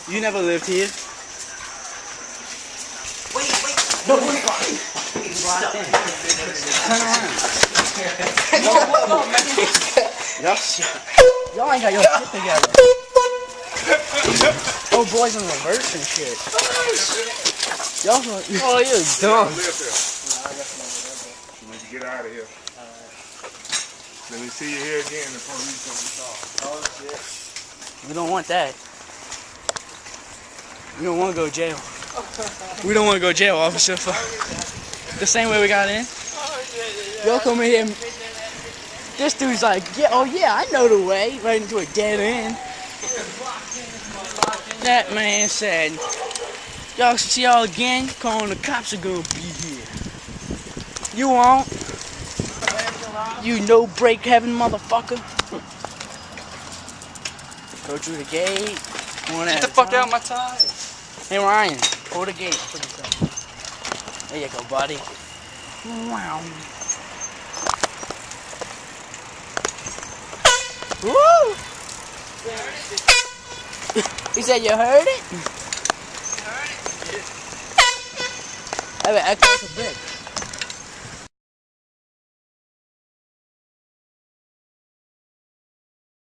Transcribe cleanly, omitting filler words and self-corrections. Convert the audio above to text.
You never lived here. Wait. No, turn around. Y'all ain't got your shit together. Oh, boys in reverse and shit. Y'all, oh, you're dumb. You need to get out of here. Let me see you here again. The police on the car. Oh shit. We don't want that. We don't want to go to jail. We don't want to go to jail, officer. The same way we got in. Y'all come in here and this dude's like, yeah, oh yeah, I know the way. Right into a dead end. That man said, y'all see y'all again? Calling the cops are gonna be here. You won't. You no break heaven motherfucker. Go through the gate. Get the fuck out of my tie. Hey Ryan, pull the gate. There you go, buddy. Wow. Woo! He said you heard it? I bet I caught a bit.